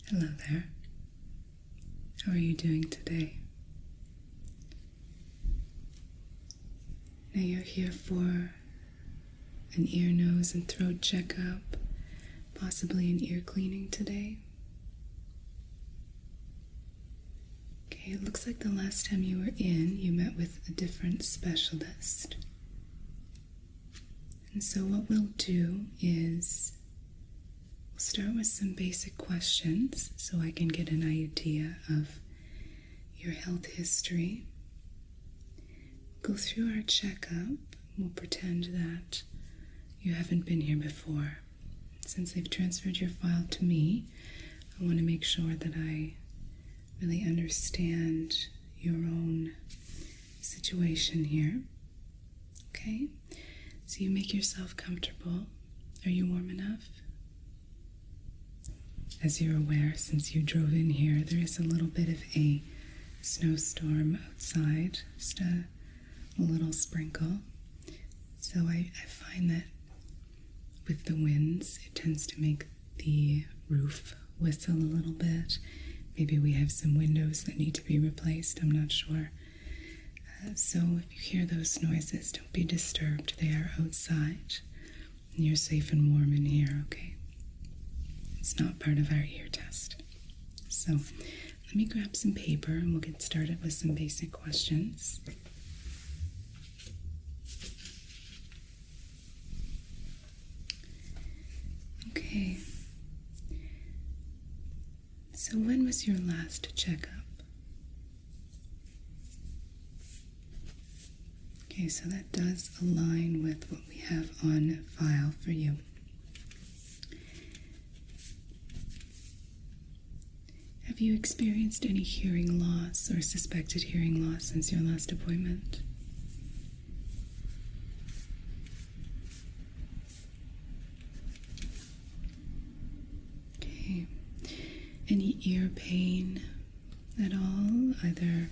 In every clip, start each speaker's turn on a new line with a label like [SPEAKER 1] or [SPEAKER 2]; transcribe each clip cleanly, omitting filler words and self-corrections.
[SPEAKER 1] Hello there. How are you doing today? Now you're here for an ear, nose, and throat checkup, possibly an ear cleaning today. Okay, it looks like the last time you were in, you met with a different specialist. And so what we'll do is we'll start with some basic questions so I can get an idea of your health history. We'll go through our checkup. We'll pretend that you haven't been here before. Since they've transferred your file to me, I want to make sure that I really understand your own situation here. Okay? So you make yourself comfortable. Are you warm enough? As you're aware, since you drove in here, there is a little bit of a snowstorm outside, just a little sprinkle. So I find that with the winds, it tends to make the roof whistle a little bit. Maybe we have some windows that need to be replaced, I'm not sure. So if you hear those noises, don't be disturbed. They are outside, and you're safe and warm in here, okay? It's not part of our ear test. So let me grab some paper and we'll get started with some basic questions. Okay. So when was your last checkup? Okay, so that does align with what we have on file for you. Have you experienced any hearing loss or suspected hearing loss since your last appointment? Okay. Any ear pain at all, either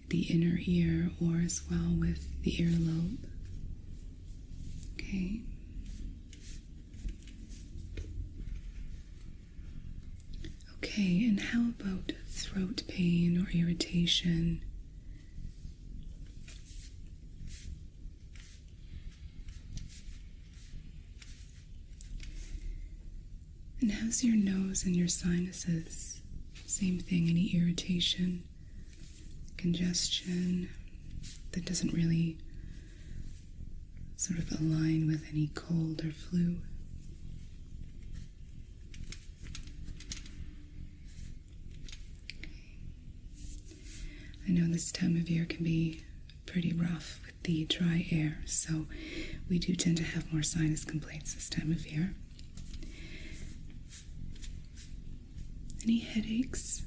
[SPEAKER 1] the inner ear or as well with the earlobe? Okay. Okay, and how about throat pain or irritation? And how's your nose and your sinuses? Same thing, any irritation, congestion that doesn't really sort of align with any cold or flu? I know this time of year can be pretty rough with the dry air, so we do tend to have more sinus complaints this time of year. Any headaches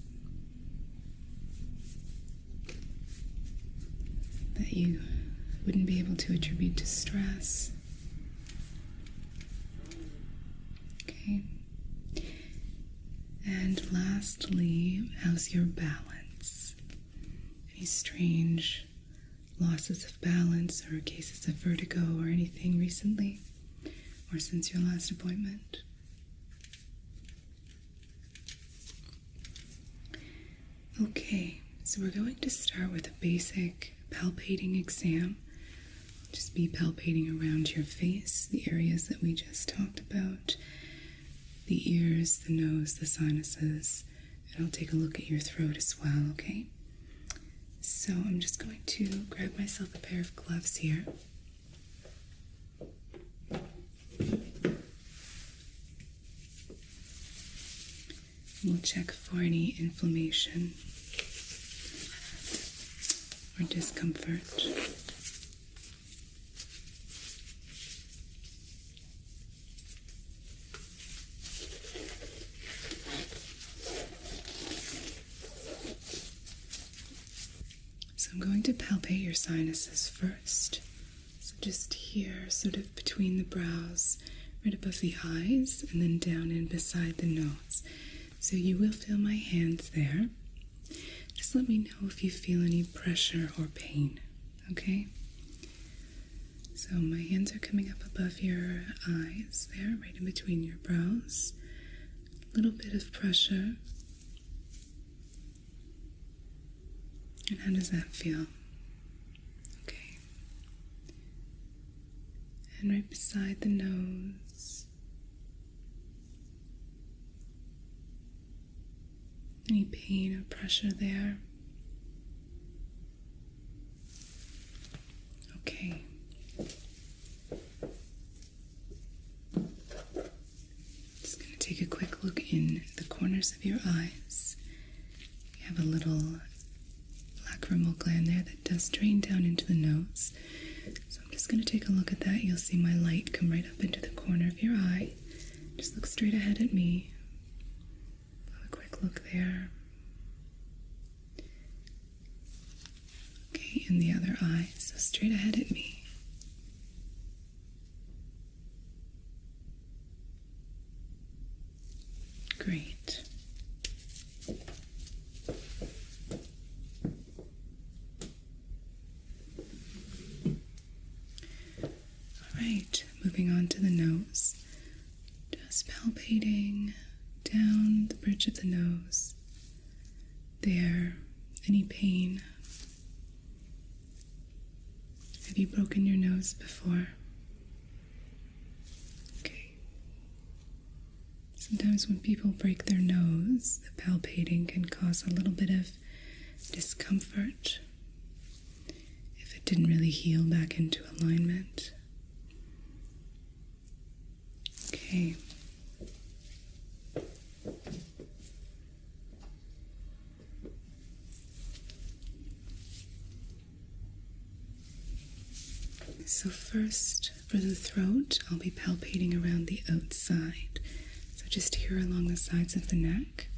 [SPEAKER 1] that you wouldn't be able to attribute to stress? Okay. And lastly, how's your balance? Any strange losses of balance or cases of vertigo or anything recently or since your last appointment? Okay, so we're going to start with a basic palpating exam. Just be palpating around your face, the areas that we just talked about, the ears, the nose, the sinuses, and I'll take a look at your throat as well, okay? So I'm just going to grab myself a pair of gloves here. We'll check for any inflammation or discomfort. So I'm going to palpate your sinuses first. So just here, sort of between the brows, right above the eyes, and then down in beside the nose. So you will feel my hands there. Just let me know if you feel any pressure or pain, okay? So my hands are coming up above your eyes there, right in between your brows. A little bit of pressure, And how does that feel? Okay. And right beside the nose. Any pain or pressure there? Okay. Just going to take a quick look in the corners of your eyes. You have a little lacrimal gland there that does drain down into the nose. So I'm just going to take a look at that. You'll see my light come right up into the corner of your eye. Just look straight ahead at me. Have a quick look there. Okay, and the other eye. So straight ahead at me. Great. Alright, moving on to the nose. Just palpating down the bridge of the nose. There, any pain? Have you broken your nose before? Okay. Sometimes when people break their nose, the palpating can cause a little bit of discomfort if it didn't really heal back into alignment. Okay. So first, for the throat, I'll be palpating around the outside. So just here along the sides of the neck.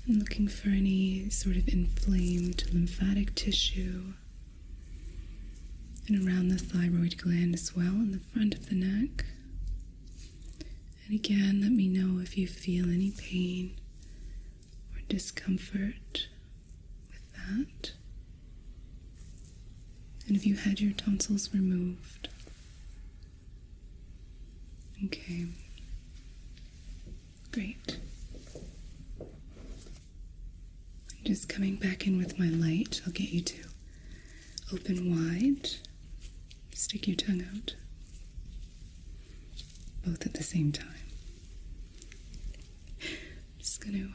[SPEAKER 1] I'm looking for any sort of inflamed lymphatic tissue. And around the thyroid gland as well, in the front of the neck. And again, let me know if you feel any pain or discomfort with that. And if you had your tonsils removed. Okay. Great. I'm just coming back in with my light. I'll get you to open wide. Stick your tongue out. Both at the same time. I'm just going to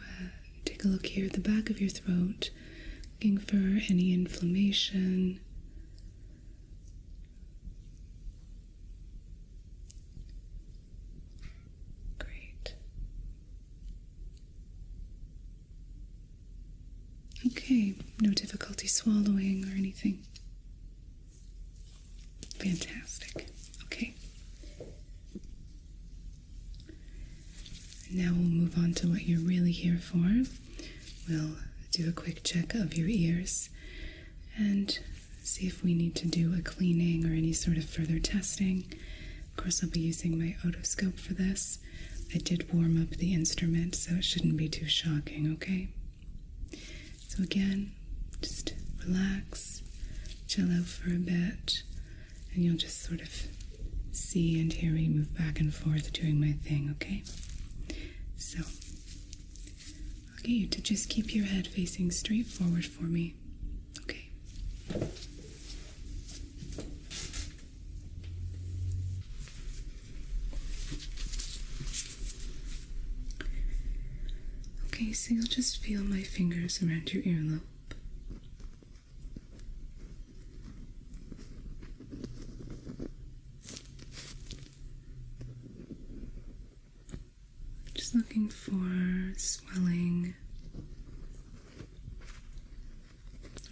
[SPEAKER 1] take a look here at the back of your throat, looking for any inflammation. Great. Okay, no difficulty swallowing or anything. Fantastic. Okay. Now we'll move on to what you're really here for. We'll do a quick check of your ears and see if we need to do a cleaning or any sort of further testing. Of course, I'll be using my otoscope for this. I did warm up the instrument, so it shouldn't be too shocking, okay? So again, just relax, chill out for a bit, and you'll just sort of see and hear me move back and forth doing my thing, okay? So, I'll get you to just keep your head facing straight forward for me, okay? Okay, so you'll just feel my fingers around your earlobe. Just looking for swelling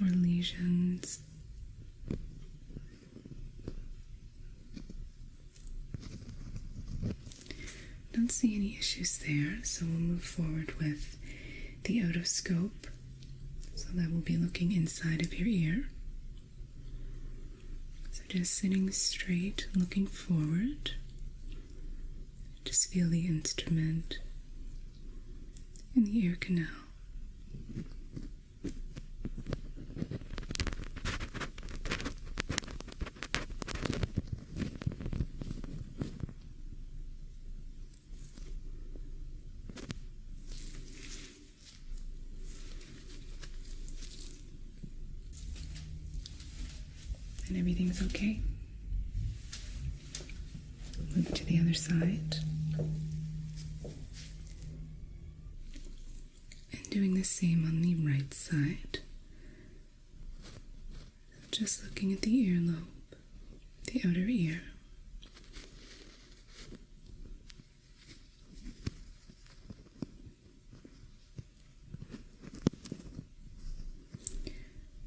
[SPEAKER 1] or lesions. Don't see any issues there, so we'll move forward with the otoscope. So that will be looking inside of your ear. So just sitting straight, looking forward. Just feel the instrument in the ear canal. and everything's okay. Move to the other side. And doing the same on the right side. Just looking at the earlobe, the outer ear.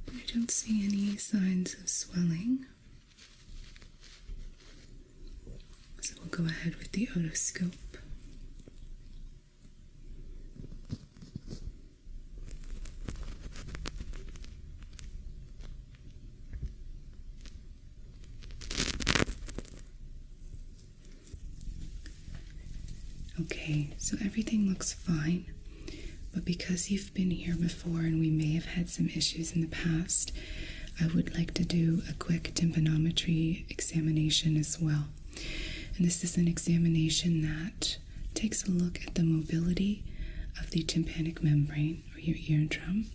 [SPEAKER 1] I don't see any signs of swelling. So we'll go ahead with the otoscope. Okay, so everything looks fine, but because you've been here before and we may have had some issues in the past, I would like to do a quick tympanometry examination as well. And this is an examination that takes a look at the mobility of the tympanic membrane, or your eardrum,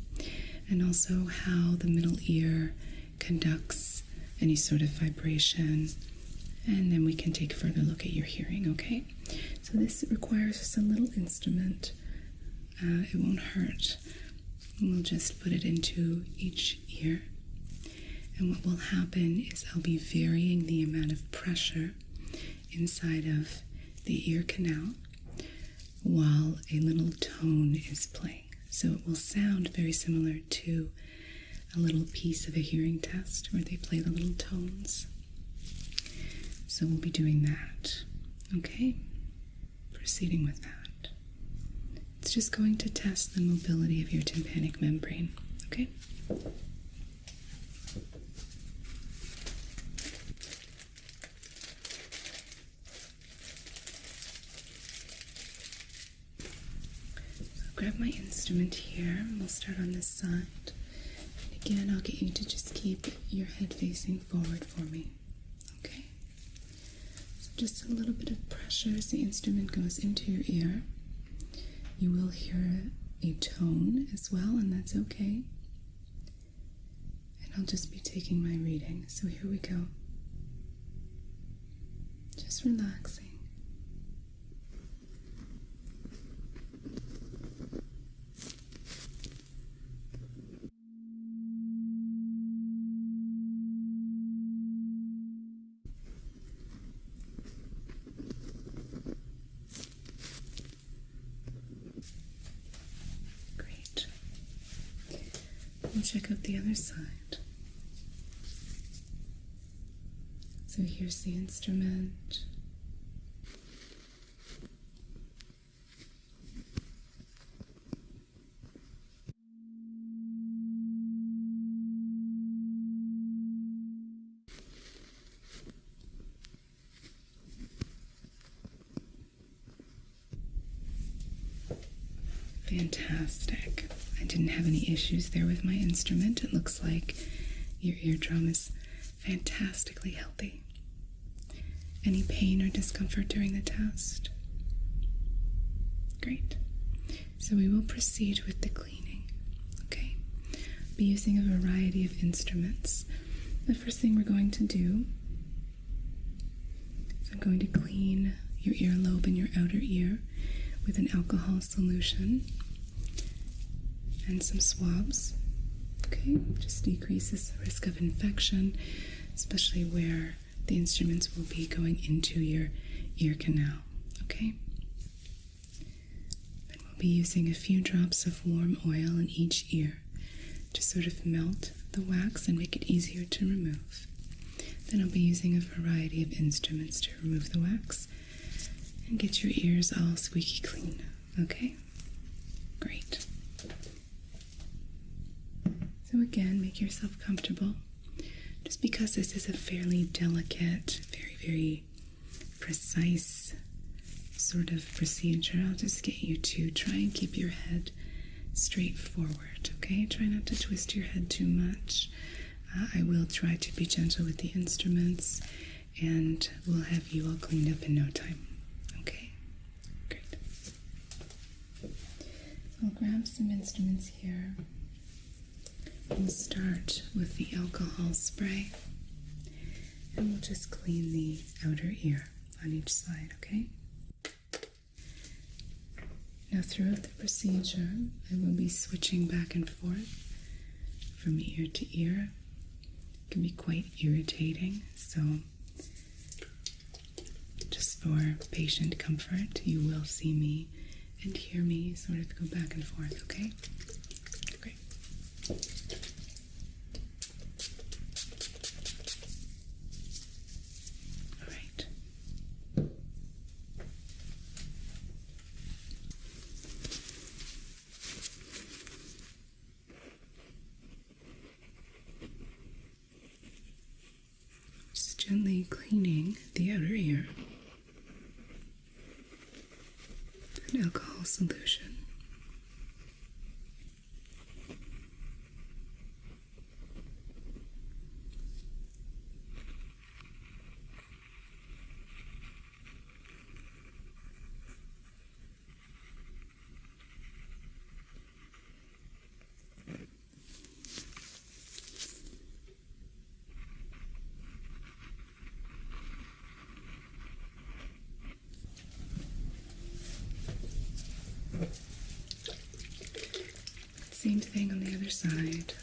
[SPEAKER 1] and also how the middle ear conducts any sort of vibration. And then we can take a further look at your hearing, okay? So this requires just a little instrument. It won't hurt. We'll just put it into each ear. And what will happen is I'll be varying the amount of pressure inside of the ear canal while a little tone is playing. So it will sound very similar to a little piece of a hearing test where they play the little tones. So we'll be doing that, okay? Proceeding with that. It's just going to test the mobility of your tympanic membrane, okay? So I'll grab my instrument here, and we'll start on this side. And again, I'll get you to just keep your head facing forward for me. Just a little bit of pressure as the instrument goes into your ear. You will hear a tone as well, and that's okay. And I'll just be taking my reading. So here we go. Just relaxing. We'll check out the other side. So here's the instrument. Fantastic. I didn't have any issues there with my instrument. It looks like your eardrum is fantastically healthy. Any pain or discomfort during the test? Great. So we will proceed with the cleaning, okay? I'll be using a variety of instruments. The first thing we're going to do is I'm going to clean your earlobe and your outer ear with an alcohol solution and some swabs. Okay, just decreases the risk of infection, especially where the instruments will be going into your ear canal. Okay, then we'll be using a few drops of warm oil in each ear to sort of melt the wax and make it easier to remove. Then I'll be using a variety of instruments to remove the wax and get your ears all squeaky clean. Okay, great. So again, make yourself comfortable. Just because this is a fairly delicate, very precise sort of procedure, I'll just get you to try and keep your head straight forward, okay? Try not to twist your head too much. I will try to be gentle with the instruments, and we'll have you all cleaned up in no time, okay? Great. I'll grab some instruments here. We'll start with the alcohol spray. And we'll just clean the outer ear on each side, okay? Now, throughout the procedure, I will be switching back and forth from ear to ear. It can be quite irritating, so just for patient comfort, you will see me and hear me sort of go back and forth, okay? Great. All right. Just gently cleaning the outer ear. An alcohol solution. Same thing on the other side.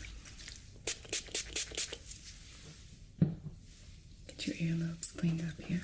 [SPEAKER 1] Get your earlobes cleaned up here.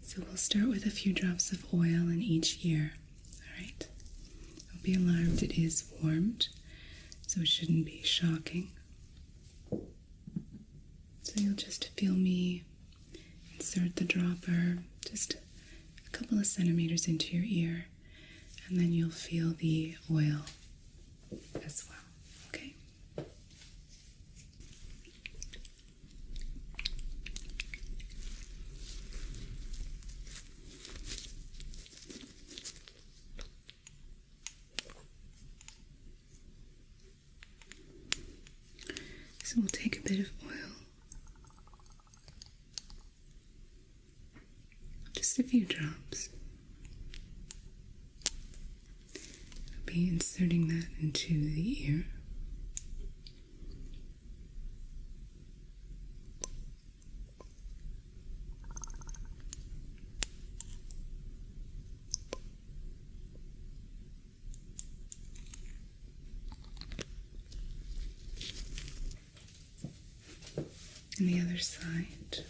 [SPEAKER 1] So we'll start with a few drops of oil in each ear, all right? Don't be alarmed, it is warmed, so it shouldn't be shocking. So you'll just feel me insert the dropper just a couple of centimeters into your ear, and then you'll feel the oil as well, okay? So we'll take a bit of oil, just a few drops. I'll be inserting that into the ear. And the other side.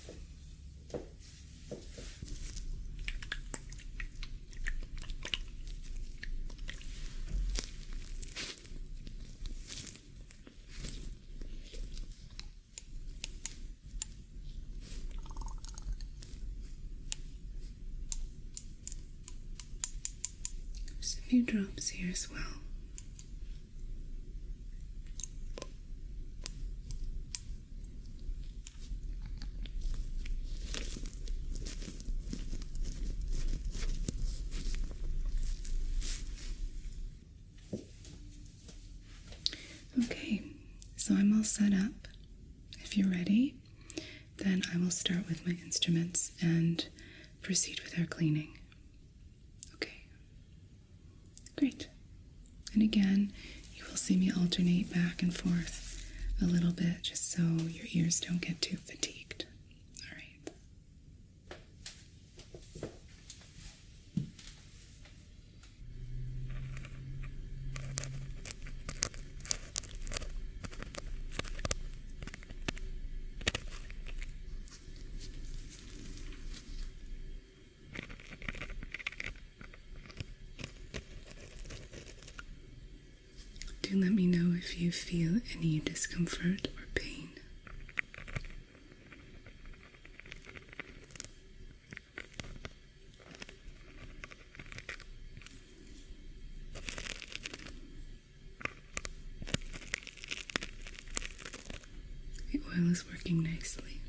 [SPEAKER 1] Just a few drops here as well. Okay, so I'm all set up. If you're ready, then I will start with my instruments and proceed with our cleaning. Okay, great. And again, you will see me alternate back and forth a little bit just so your ears don't get too fatigued. All right. Do let me know if you feel any discomfort or pain. oil is working nicely.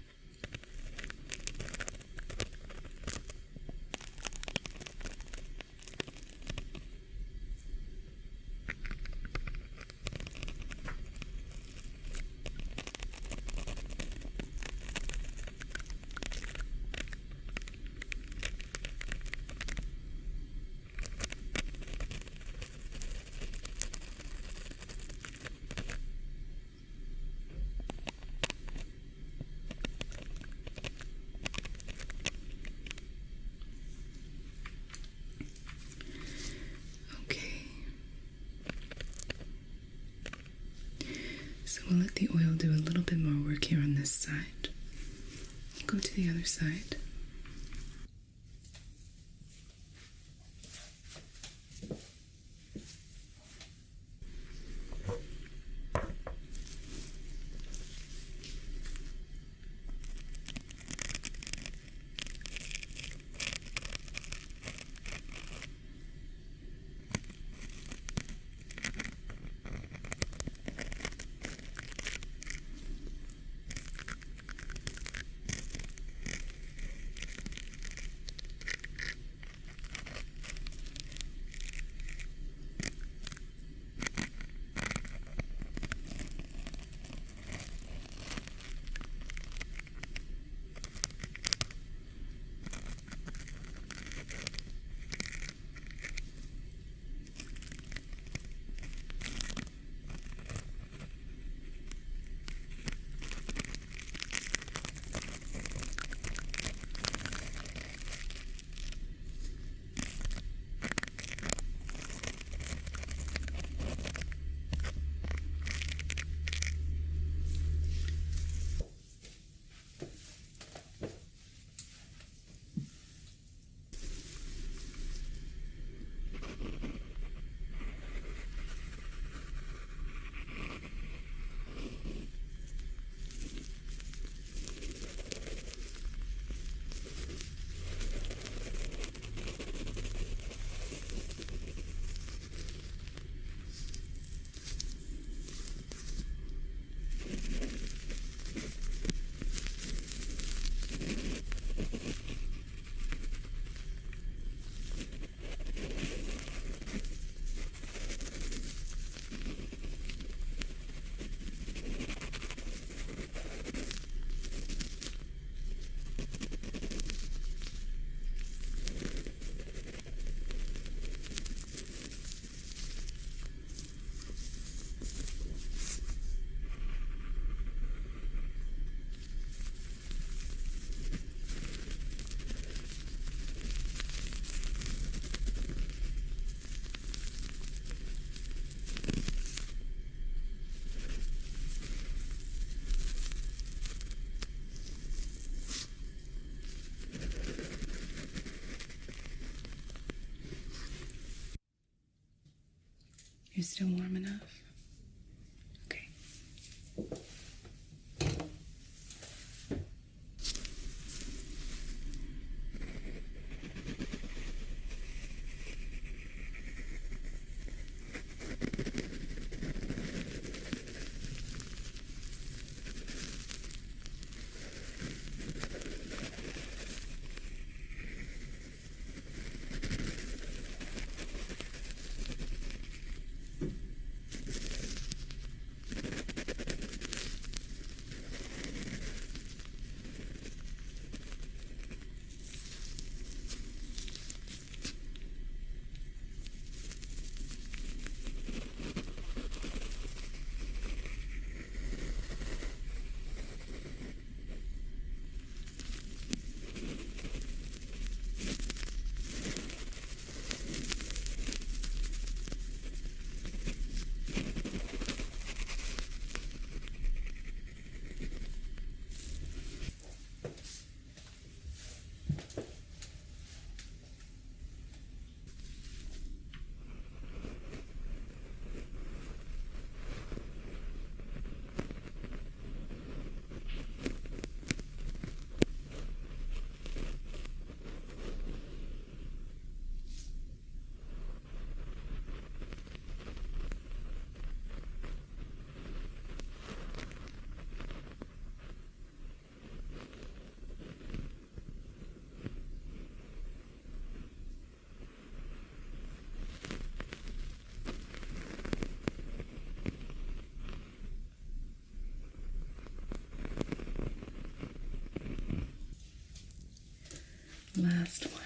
[SPEAKER 1] Okay, so we'll let the oil do a little bit more work here on this side. Go to the other side. You're still warm enough? Okay. Last one.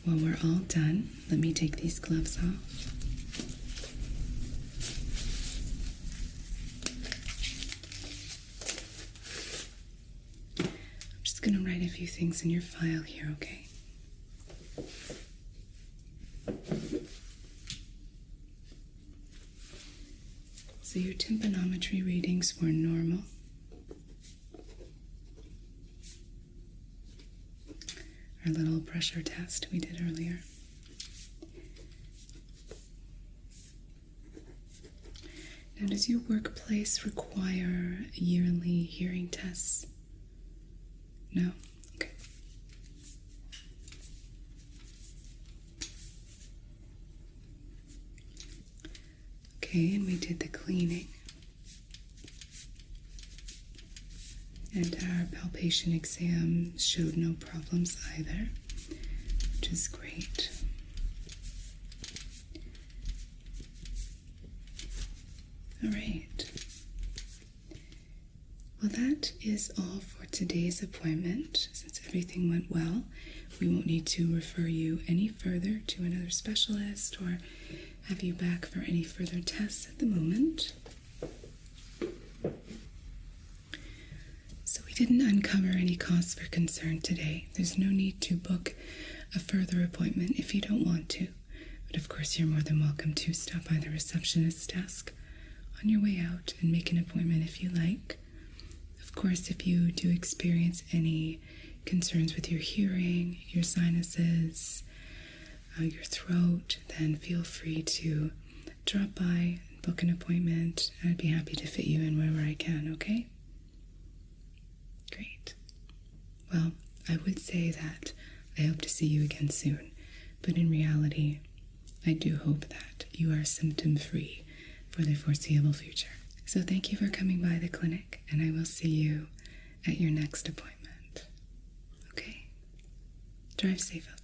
[SPEAKER 1] When we're all done, let me take these gloves off. I'm just going to write a few things in your file here, okay? So your tympanometry readings were normal. Our little pressure test we did earlier. Now, does your workplace require yearly hearing tests? No? Okay. Okay, and we did the cleaning. And our palpation exam showed no problems either, which is great. All right. Well, that is all for today's appointment. Since everything went well, we won't need to refer you any further to another specialist or have you back for any further tests at the moment. So we didn't uncover any cause for concern today. There's no need to book a further appointment if you don't want to. But of course, you're more than welcome to stop by the receptionist's desk on your way out and make an appointment if you like. Of course, if you do experience any concerns with your hearing, your sinuses, your throat, then feel free to drop by and book an appointment. I'd be happy to fit you in wherever I can, okay? Great. Well, I would say that I hope to see you again soon, but in reality, I do hope that you are symptom-free for the foreseeable future. So thank you for coming by the clinic, and I will see you at your next appointment. Okay? Drive safe.